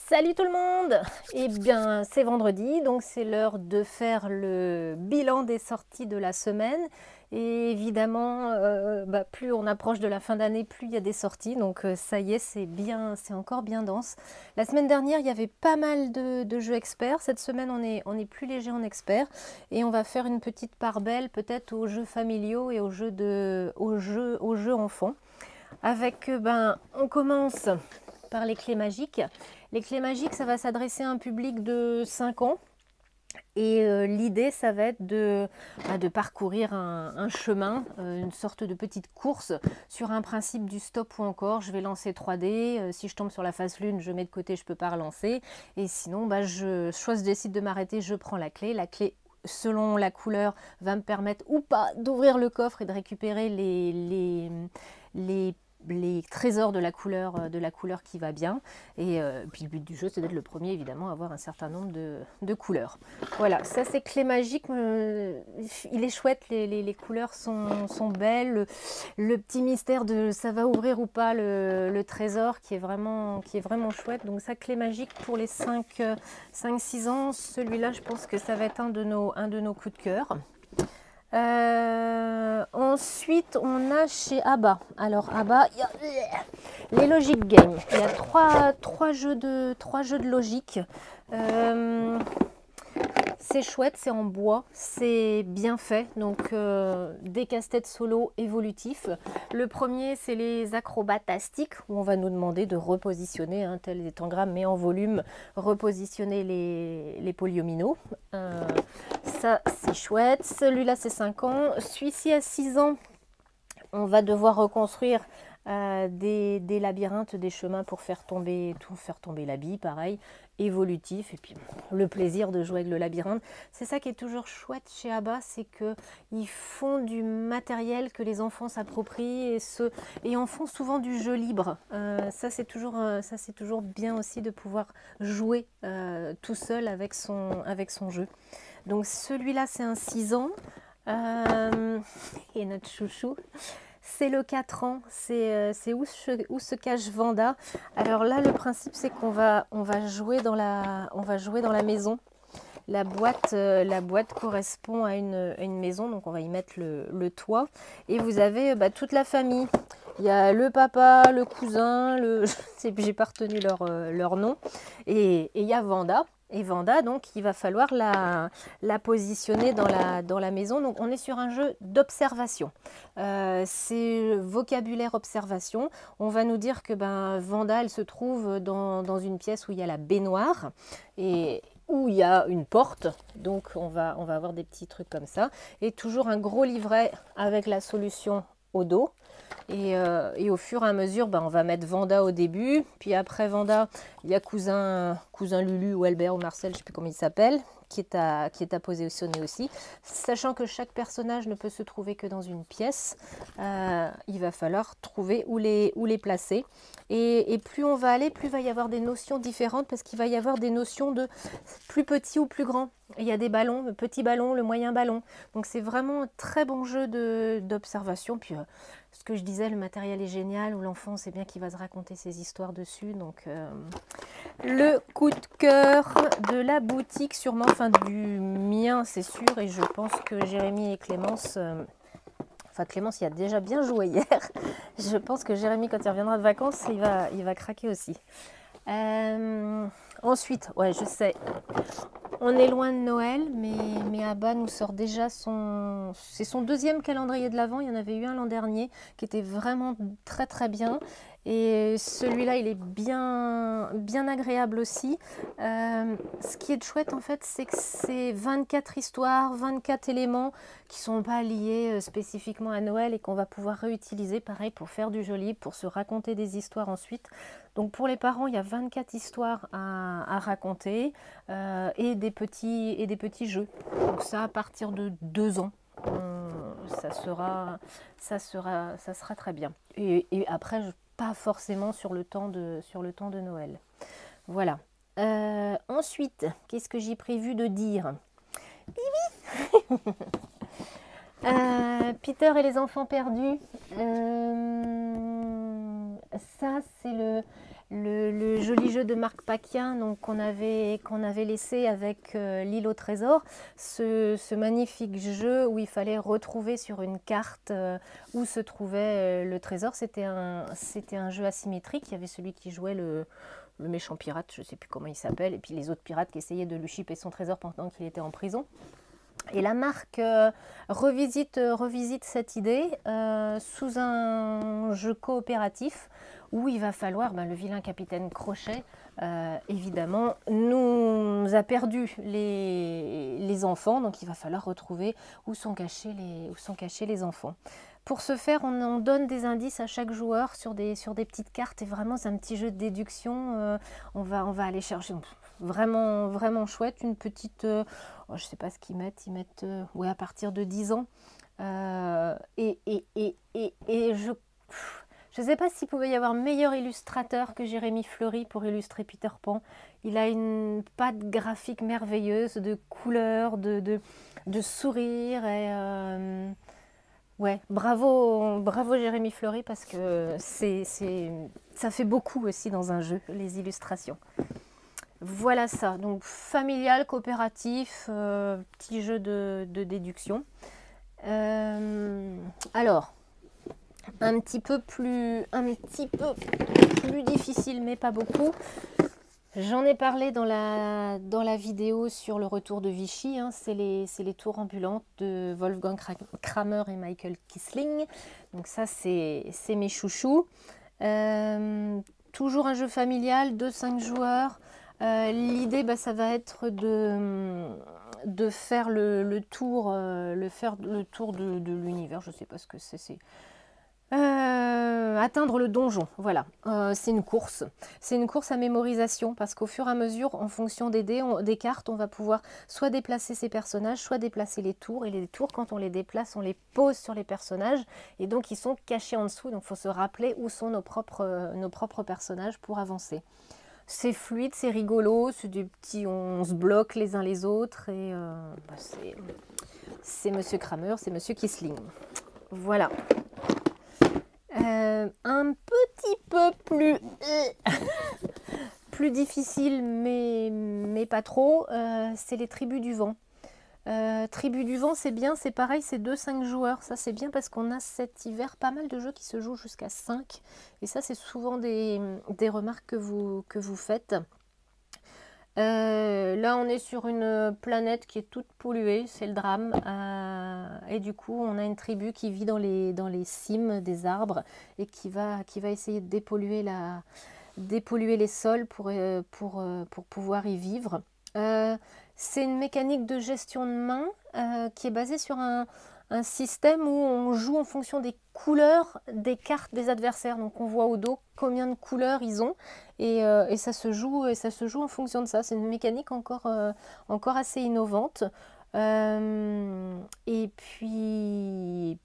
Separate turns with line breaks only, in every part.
Salut tout le monde! Eh bien, c'est vendredi, donc c'est l'heure de faire le bilan des sorties de la semaine. Et évidemment, plus on approche de la fin d'année, plus il y a des sorties. Donc ça y est, c'est encore bien dense. La semaine dernière, il y avait pas mal de jeux experts. Cette semaine, on est plus léger en experts. Et on va faire une petite part belle peut-être aux jeux familiaux et aux jeux enfants. Avec, on commence par les clés magiques. Les clés magiques, ça va s'adresser à un public de 5 ans. Et l'idée, ça va être de parcourir un chemin, une sorte de petite course sur un principe du stop ou encore. Je vais lancer 3D. Si je tombe sur la face lune, je mets de côté, je ne peux pas relancer. Et sinon, soit je décide de m'arrêter, je prends la clé. La clé, selon la couleur, va me permettre ou pas d'ouvrir le coffre et de récupérer les trésors de la couleur qui va bien. Et puis le but du jeu, c'est d'être le premier, évidemment, à avoir un certain nombre de couleurs. Voilà, ça c'est clé magique. Il est chouette, les couleurs sont belles. Le petit mystère de ça va ouvrir ou pas le trésor qui est vraiment chouette. Donc ça, clé magique pour les 5-6 ans. Celui-là, je pense que ça va être un de nos coups de cœur. Ensuite, on a chez ABBA. Alors, ABBA, il y a les Logic Games. Il y a trois jeux de logique. C'est chouette, c'est en bois, c'est bien fait. Donc, des casse-têtes solo évolutifs. Le premier, c'est les acrobatastiques, où on va nous demander de repositionner, tel les tangrammes, mais en volume, repositionner les polyomino. Ça, c'est chouette. Celui-là, c'est 5 ans. Celui-ci, à 6 ans, on va devoir reconstruire des labyrinthes, des chemins pour faire tomber l'habit, pareil, évolutif. Et puis, le plaisir de jouer avec le labyrinthe. C'est ça qui est toujours chouette chez ABBA, c'est qu'ils font du matériel que les enfants s'approprient et en font souvent du jeu libre. Ça, c'est toujours bien aussi de pouvoir jouer tout seul avec son jeu. Donc celui-là, c'est un 6 ans. Et notre chouchou, c'est le 4 ans. C'est où se cache Vanda. Alors là, le principe, c'est qu'on va jouer dans la maison. La boîte correspond à une maison, donc on va y mettre le toit. Et vous avez toute la famille. Il y a le papa, le cousin, j'ai pas retenu leur nom. Et il y a Vanda. Et Vanda, donc, il va falloir la positionner dans la maison. Donc, on est sur un jeu d'observation. C'est vocabulaire observation. On va nous dire que Vanda, elle se trouve dans une pièce où il y a la baignoire et où il y a une porte. Donc, on va avoir des petits trucs comme ça. Et toujours un gros livret avec la solution au dos. Et au fur et à mesure, on va mettre Vanda au début. Puis après Vanda, il y a cousin Lulu ou Albert ou Marcel, je ne sais plus comment il s'appelle, qui est à positionner aussi. Sachant que chaque personnage ne peut se trouver que dans une pièce, il va falloir trouver où les placer. Et plus on va aller, plus il va y avoir des notions différentes parce qu'il va y avoir des notions de plus petit ou plus grand. Il y a des ballons, le petit ballon, le moyen ballon. Donc c'est vraiment un très bon jeu d'observation. Puis ce que je disais, le matériel est génial, où l'enfant sait bien qu'il va se raconter ses histoires dessus. Donc le coup de cœur de la boutique, sûrement, enfin du mien c'est sûr. Et je pense que Jérémy et Clémence... Clémence, il a déjà bien joué hier. Je pense que Jérémy, quand il reviendra de vacances, il va craquer aussi. Ensuite, ouais, je sais, on est loin de Noël, mais ABBA nous sort déjà c'est son deuxième calendrier de l'Avent. Il y en avait eu un l'an dernier qui était vraiment très très bien. Et celui-là, il est bien agréable aussi. Ce qui est chouette, en fait, c'est que c'est 24 histoires, 24 éléments qui ne sont pas liés spécifiquement à Noël et qu'on va pouvoir réutiliser, pareil, pour faire du joli, pour se raconter des histoires ensuite. Donc pour les parents, il y a 24 histoires à raconter et des petits jeux. Donc ça, à partir de 2 ans. Ça sera très bien. Et après, pas forcément sur le temps de Noël. Voilà. Ensuite, qu'est-ce que j'ai prévu de dire? Peter et les enfants perdus. Ça, c'est le joli jeu de Marc Paquin qu'on avait laissé avec l'île au trésor, ce magnifique jeu où il fallait retrouver sur une carte où se trouvait le trésor. C'était un jeu asymétrique. Il y avait celui qui jouait le méchant pirate, je ne sais plus comment il s'appelle, et puis les autres pirates qui essayaient de lui chipper son trésor pendant qu'il était en prison. Et la marque revisite cette idée sous un jeu coopératif où il va falloir, le vilain capitaine Crochet, évidemment, nous a perdu les enfants, donc il va falloir retrouver où sont cachés les enfants. Pour ce faire, on donne des indices à chaque joueur sur des petites cartes, et vraiment c'est un petit jeu de déduction. On va aller chercher, vraiment, vraiment chouette, une petite... je ne sais pas ce qu'ils mettent, ouais, à partir de 10 ans. Et je ne sais pas s'il pouvait y avoir meilleur illustrateur que Jérémy Fleury pour illustrer Peter Pan. Il a une patte graphique merveilleuse, de couleurs, de sourires. Et ouais, bravo Jérémy Fleury, parce que ça fait beaucoup aussi dans un jeu, les illustrations. Voilà ça, donc familial, coopératif, petit jeu de déduction. Alors, un petit peu plus difficile, mais pas beaucoup. J'en ai parlé dans la vidéo sur le retour de Vichy, hein, c'est les tours ambulantes de Wolfgang Kramer et Michael Kissling. Donc ça, c'est mes chouchous. Toujours un jeu familial de 5 joueurs. L'idée, ça va être de faire le tour de l'univers. Je ne sais pas ce que c'est. Atteindre le donjon, voilà. C'est une course. C'est une course à mémorisation, parce qu'au fur et à mesure, en fonction des dés, des cartes, on va pouvoir soit déplacer ces personnages, soit déplacer les tours. Et les tours, quand on les déplace, on les pose sur les personnages. Et donc, ils sont cachés en dessous. Donc, il faut se rappeler où sont nos propres personnages pour avancer. C'est fluide, c'est rigolo, c'est des petits, on se bloque les uns les autres, et c'est Monsieur Kramer, c'est Monsieur Kissling. Voilà. Un petit peu plus difficile, mais pas trop, c'est les Tribus du Vent. Tribus du Vent, c'est bien, c'est pareil, c'est 2-5 joueurs. Ça, c'est bien parce qu'on a cet hiver pas mal de jeux qui se jouent jusqu'à 5. Et ça, c'est souvent des remarques que vous faites. Là, on est sur une planète qui est toute polluée, c'est le drame. Et du coup, on a une tribu qui vit dans les cimes des arbres et qui va essayer de dépolluer les sols pour pouvoir y vivre. C'est une mécanique de gestion de main qui est basée sur un système où on joue en fonction des couleurs des cartes des adversaires. Donc on voit au dos combien de couleurs ils ont, et ça se joue en fonction de ça. C'est une mécanique encore assez innovante. Et puis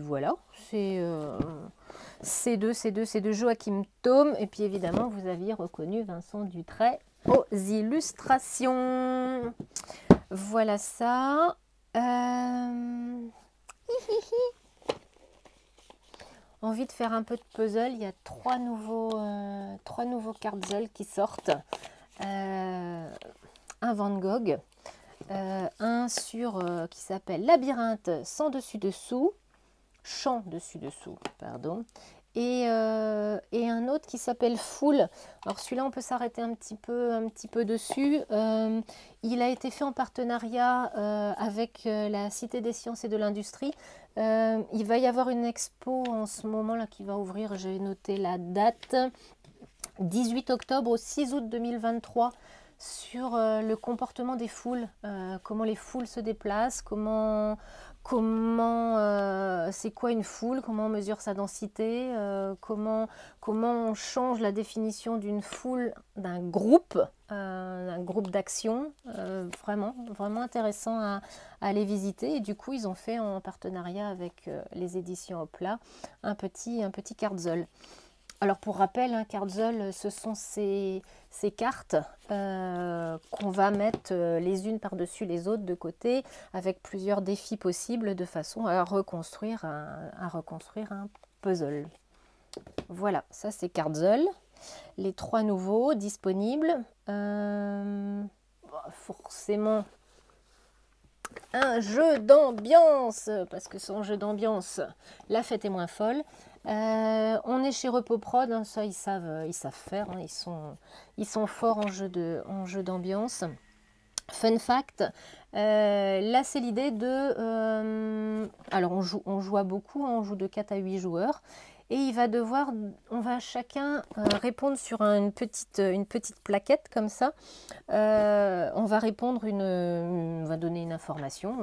voilà, c'est de Joachim Thome. Et puis évidemment, vous aviez reconnu Vincent Dutray aux illustrations. Voilà ça. Envie de faire un peu de puzzle. Il y a trois nouveaux cartes qui sortent. Un Van Gogh, un qui s'appelle Labyrinthe sans dessus-dessous, champ dessus-dessous, pardon, et un autre qui s'appelle Foule. Alors celui-là, on peut s'arrêter un petit peu dessus. Il a été fait en partenariat avec la Cité des Sciences et de l'Industrie. Il va y avoir une expo en ce moment là qui va ouvrir, j'ai noté la date, 18 octobre au 6 août 2023, sur le comportement des foules, comment les foules se déplacent, c'est quoi une foule, comment on mesure sa densité, comment on change la définition d'une foule, d'un groupe d'action. Vraiment intéressant à aller visiter. Et du coup, ils ont fait en partenariat avec les éditions Hopla un petit Cartzol. Alors pour rappel, Cartzol, ce sont ces cartes qu'on va mettre les unes par-dessus les autres de côté, avec plusieurs défis possibles, de façon à reconstruire un puzzle. Voilà, ça c'est Cardzol. Les 3 nouveaux disponibles. Forcément, un jeu d'ambiance, parce que sans jeu d'ambiance, la fête est moins folle. On est chez Repoprod, hein, ça ils savent faire, hein, ils sont forts en jeu d'ambiance. Fun fact, là c'est l'idée de... alors on joue à beaucoup, hein, on joue de 4 à 8 joueurs. Et on va chacun répondre sur une petite plaquette comme ça. On va répondre on va donner une information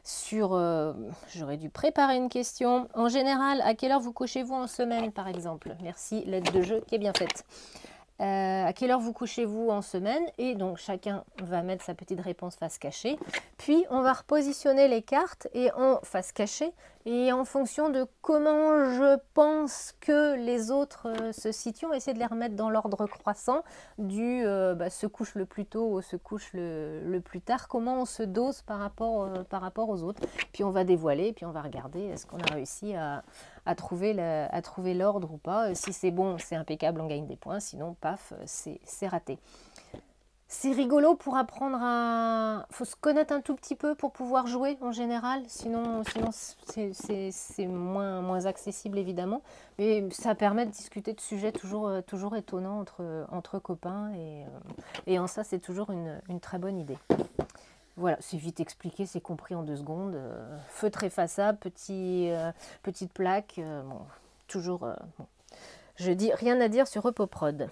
sur... j'aurais dû préparer une question. En général, à quelle heure vous couchez-vous en semaine, par exemple? Merci, l'aide de jeu qui est bien faite. À quelle heure vous couchez-vous en semaine? Et donc chacun va mettre sa petite réponse face cachée. Puis on va repositionner les cartes et en face cachée. Et en fonction de comment je pense que les autres se situent, on va essayer de les remettre dans l'ordre croissant du se couche le plus tôt ou se couche le plus tard. Comment on se dose par rapport aux autres. Puis on va dévoiler, puis on va regarder est-ce qu'on a réussi à trouver l'ordre ou pas. Si c'est bon, c'est impeccable, on gagne des points. Sinon, paf, c'est raté. C'est rigolo pour apprendre à... faut se connaître un tout petit peu pour pouvoir jouer en général. Sinon c'est moins accessible évidemment. Mais ça permet de discuter de sujets toujours étonnants entre copains. Et en ça, c'est toujours une très bonne idée. Voilà, c'est vite expliqué, c'est compris en 2 secondes. Feutre effaçable, petite plaque. Bon, toujours... bon. Je dis rien à dire sur Repoprod.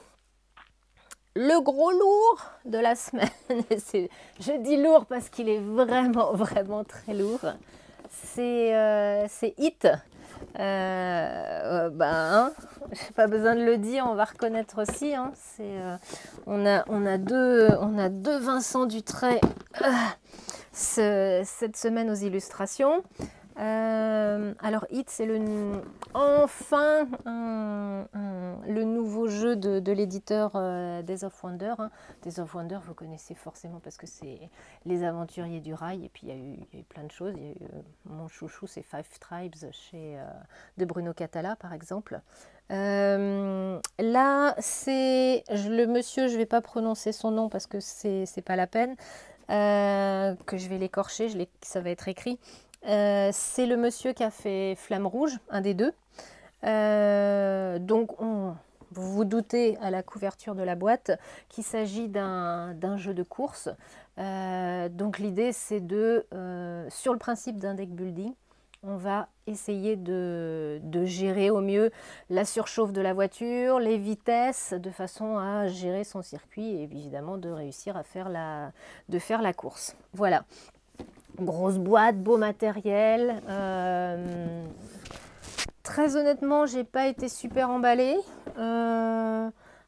Le gros lourd de la semaine, je dis lourd parce qu'il est vraiment très lourd. C'est Hit. Hein, j'ai pas besoin de le dire, on va reconnaître aussi. Hein, on a deux Vincent Dutray cette semaine aux illustrations. Alors Hit, c'est enfin le nouveau jeu de l'éditeur Days of Wonder. Hein. Days of Wonder, vous connaissez forcément parce que c'est les aventuriers du rail. Et puis il y a eu plein de choses. Il y a eu, mon chouchou, c'est Five Tribes de Bruno Catala, par exemple. Là, c'est le monsieur, je ne vais pas prononcer son nom parce que c'est pas la peine, que je vais l'écorcher, ça va être écrit. C'est le monsieur qui a fait Flamme Rouge, un des 2. Donc, vous vous doutez à la couverture de la boîte qu'il s'agit d'un jeu de course. Donc, l'idée, c'est sur le principe d'un deck building, on va essayer de gérer au mieux la surchauffe de la voiture, les vitesses, de façon à gérer son circuit et évidemment de réussir à faire la course. Voilà. Grosse boîte, beau matériel. Très honnêtement, j'ai pas été super emballée.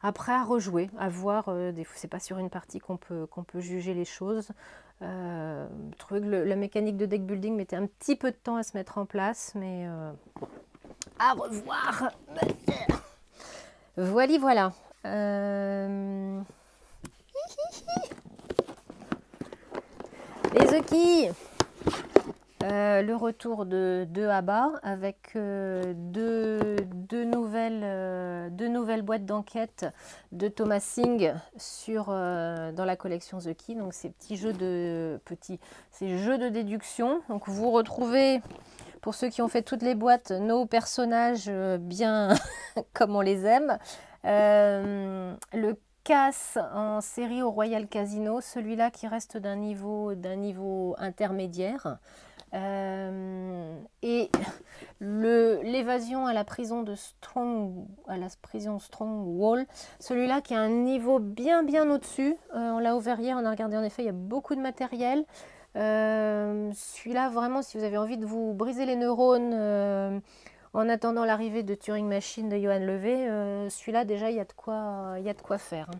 Après, à rejouer, à voir. C'est pas sur une partie qu'on peut juger les choses. Je trouvais que la mécanique de deck building mettait un petit peu de temps à se mettre en place, mais à revoir. Voilà. Les Zuki, le retour de Abba avec deux nouvelles boîtes d'enquête de Thomas Singh dans la collection The Key. Donc ces jeux de déduction. Donc vous retrouvez, pour ceux qui ont fait toutes les boîtes, nos personnages bien comme on les aime. Le Casse en série au Royal Casino, celui-là qui reste d'un niveau intermédiaire. Et l'évasion à la prison Strongwall, celui-là qui a un niveau bien au-dessus. On l'a ouvert hier, on a regardé, en effet il y a beaucoup de matériel. Celui-là vraiment, si vous avez envie de vous briser les neurones en attendant l'arrivée de Turing Machine de Johan Levé, celui-là déjà il y a de quoi faire.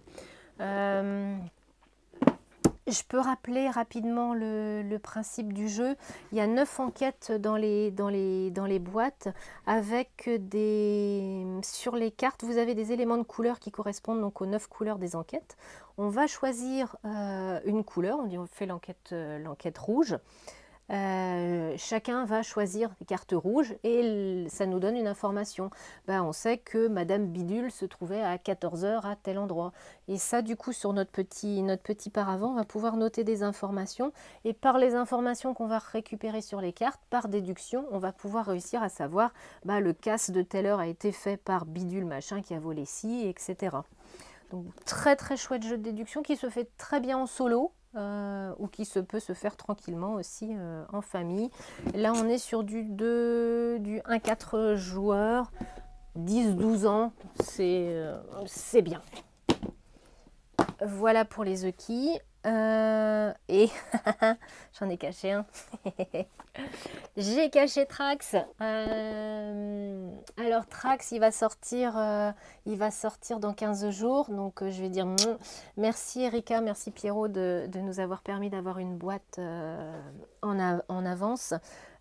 Je peux rappeler rapidement le principe du jeu. Il y a 9 enquêtes dans les boîtes avec sur les cartes, vous avez des éléments de couleur qui correspondent donc aux 9 couleurs des enquêtes. On va choisir une couleur, on fait l'enquête rouge. chacun va choisir des cartes rouges et ça nous donne une information. Ben, on sait que Madame Bidule se trouvait à 14 heures à tel endroit. Et ça, du coup, sur notre petit paravent, on va pouvoir noter des informations. Et par les informations qu'on va récupérer sur les cartes, par déduction, on va pouvoir réussir à savoir le casse de telle heure a été fait par Bidule machin qui a volé ci, etc. Donc très très chouette jeu de déduction qui se fait très bien en solo. Ou qui peut se faire tranquillement aussi en famille. Là, on est sur du 1-4 joueurs, 10-12 ans, c'est bien. Voilà pour les Eki. Et j'en ai caché un. J'ai caché Trax. Alors Trax, il va sortir dans 15 jours. Donc je vais dire merci Erika, merci Pierrot de nous avoir permis d'avoir une boîte en avance.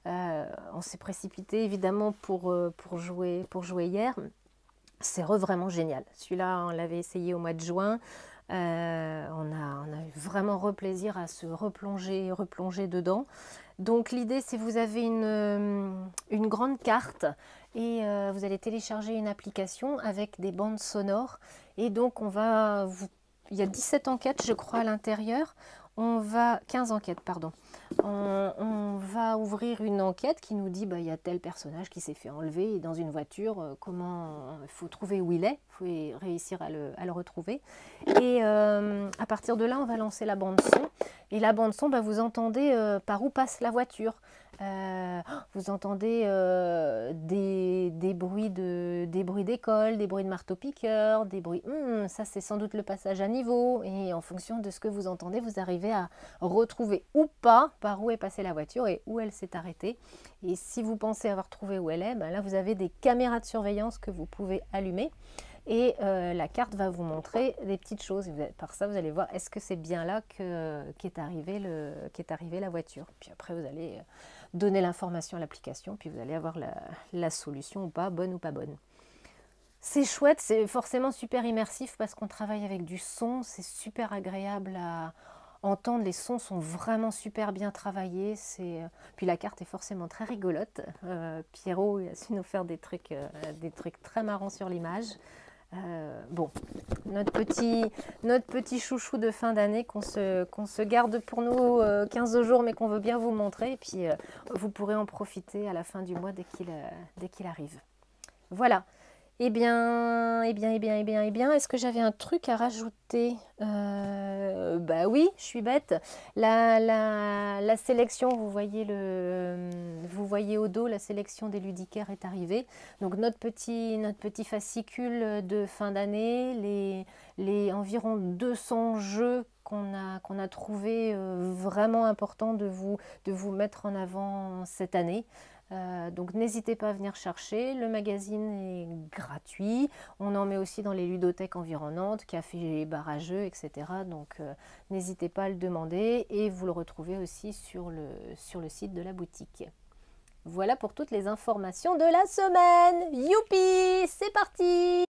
On s'est précipité évidemment pour jouer hier. C'est vraiment génial. Celui-là, on l'avait essayé au mois de juin. On a eu vraiment plaisir à se replonger dedans. Donc l'idée, c'est que vous avez une grande carte et vous allez télécharger une application avec des bandes sonores. Et donc il y a 17 enquêtes, je crois, à l'intérieur. 15 enquêtes, pardon. On va ouvrir une enquête qui nous dit il y a tel personnage qui s'est fait enlever dans une voiture, comment il faut trouver où il est, il faut réussir à le retrouver. Et à partir de là, on va lancer la bande son. Et la bande son, vous entendez par où passe la voiture. Vous entendez des bruits d'école, des bruits de marteau-piqueur, des bruits... ça c'est sans doute le passage à niveau. Et en fonction de ce que vous entendez, vous arrivez à retrouver ou pas par où est passée la voiture et où elle s'est arrêtée. Et si vous pensez avoir trouvé où elle est, là vous avez des caméras de surveillance que vous pouvez allumer. Et la carte va vous montrer des petites choses. Par ça, vous allez voir, est-ce que c'est bien là qu'est arrivée la voiture. Puis après, vous allez donner l'information à l'application, puis vous allez avoir la solution ou pas, bonne ou pas bonne. C'est chouette, c'est forcément super immersif parce qu'on travaille avec du son. C'est super agréable à entendre. Les sons sont vraiment super bien travaillés. Puis la carte est forcément très rigolote. Pierrot a su nous faire des trucs très marrants sur l'image. Bon, notre petit chouchou de fin d'année qu'on se garde pour nous 15 jours mais qu'on veut bien vous montrer et puis vous pourrez en profiter à la fin du mois dès qu'il arrive. Voilà. Eh bien, est-ce que j'avais un truc à rajouter? Bah oui, je suis bête. La sélection, vous voyez au dos, la sélection des ludicaires est arrivée. Donc notre petit fascicule de fin d'année, les environ 200 jeux qu'on a trouvé vraiment important de vous mettre en avant cette année. Donc n'hésitez pas à venir chercher, le magazine est gratuit, on en met aussi dans les ludothèques environnantes, cafés, bar à jeux, etc. Donc n'hésitez pas à le demander et vous le retrouvez aussi sur le site de la boutique. Voilà pour toutes les informations de la semaine. Youpi, c'est parti!